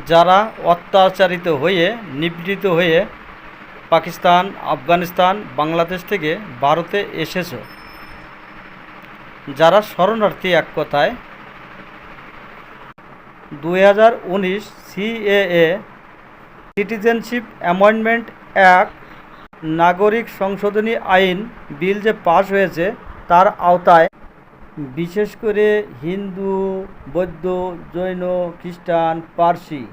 যারা অত্যাচারিত হয়ে নিপীড়িত হয়ে পাকিস্তান, আফগানিস্তান, বাংলাদেশ থেকে ভারতে এসেছো, যারা শরণার্থী, এক কথায় 2019 সিএএ সিটিজেনশিপ অ্যামেন্ডমেন্ট অ্যাক্ট নাগরিক সংশোধনী আইন বিল যে পাশ হয়েছে, তার আওতায় বিশেষ করে হিন্দু, বৌদ্ধ, জৈন, খ্রিস্টান, পার্সি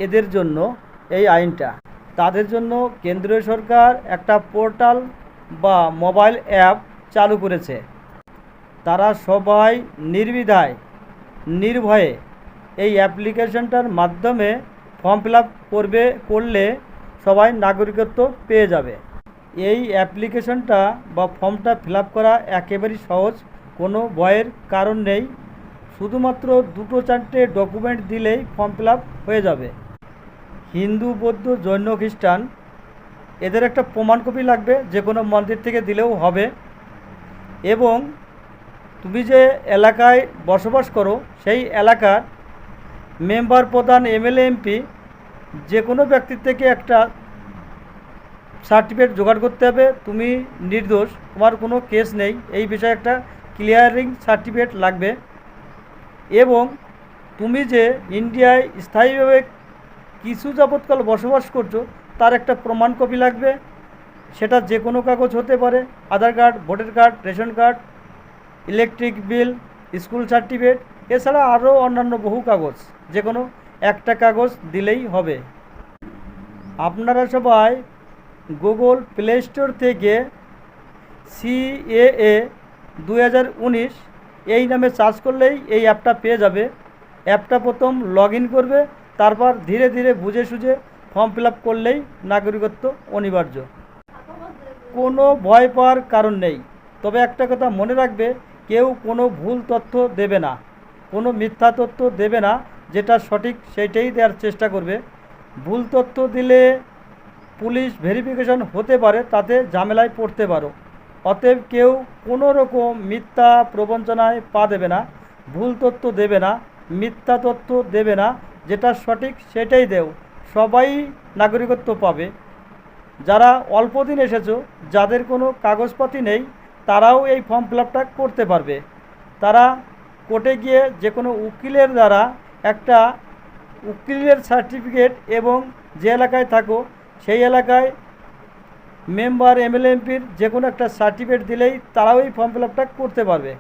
এদের জন্য এই আইনটা। তাদের জন্য কেন্দ্রীয় সরকার একটা পোর্টাল বা মোবাইল অ্যাপ চালু করেছে। তারা সবাই নির্দ্বিধায় নির্ভয়ে এই অ্যাপ্লিকেশনটার মাধ্যমে ফর্ম ফিল আপ করলে সবাই নাগরিকত্ব পেয়ে যাবে। এই অ্যাপ্লিকেশনটা বা ফর্মটা ফিল আপ করা একেবারেই সহজ, কোনো ভয়ের কারণ নেই। শুধুমাত্র 2-4টে ডকুমেন্ট দিলেই ফর্ম ফিল আপ হয়ে যাবে। হিন্দু, বৌদ্ধ, জৈন, খ্রিস্টান এদের একটা প্রমাণ কপি লাগবে, যে কোনো মন্দির থেকে দিলেও হবে। এবং তুমি যে এলাকায় বসবাস করো সেই এলাকার মেম্বার, প্রধান, এমএলএ, এমপি যে কোনো ব্যক্তির থেকে একটা সার্টিফিকেট জোগাড় করতে হবে তুমি নির্দোষ, তোমার কোনো কেস নেই, এই বিষয়ে একটা ক্লিয়ারিং সার্টিফিকেট লাগবে। এবং তুমি যে ইন্ডিয়ায় স্থায়ীভাবে কিছু যাবৎকাল বসবাস করছো তার একটা প্রমাণ কপি লাগবে। সেটা যে কোনো কাগজ হতে পারে, Aadhaar card, voter card, ration card, electric bill, school certificate, এছাড়া আরও অন্যান্য বহু কাগজ, যে কোনো একটা কাগজ দিলেই হবে। আপনারা সবাই গুগল প্লে স্টোর থেকে সিএএ 2019 এই নামে সার্চ করলেই এই অ্যাপটা পেয়ে যাবে। অ্যাপটা প্রথম লগ ইন করবে, তারপর ধীরে ধীরে বুঝে সুঝে ফর্ম ফিল আপ করলেই নাগরিকত্ব অনিবার্য। কোনো ভয় পাওয়ার কারণ নেই। তবে একটা কথা মনে রাখবে, কেউ কোনো ভুল তথ্য দেবে না, কোনো মিথ্যা তথ্য দেবে না, যেটা সঠিক সেইটাই দেওয়ার চেষ্টা করবে। ভুল তথ্য দিলে পুলিশ ভেরিফিকেশন হতে পারে, তাতে ঝামেলায় পড়তে পারো। অতএব কেউ কোনো রকম মিথ্যা প্রবঞ্চনায় পা দেবে না, ভুল তথ্য দেবে না, মিথ্যা তথ্য দেবে না, যেটা সঠিক সেটাই দেও, সবাই নাগরিকত্ব পাবে। যারা অল্প দিন এসেছো, যাদের কোনো কাগজপাতি নেই, তারাও এই ফর্ম ফিল আপটা করতে পারবে। তারা কোর্টে গিয়ে যে কোনো উকিলের দ্বারা একটা উকিলের সার্টিফিকেট এবং যে এলাকায় থাকো সেই এলাকায় মেম্বার, এমএলএ, এমপির যে কোনো একটা সার্টিফিকেট দিলেই তারাও এই ফর্ম ফিল আপটা করতে পারবে।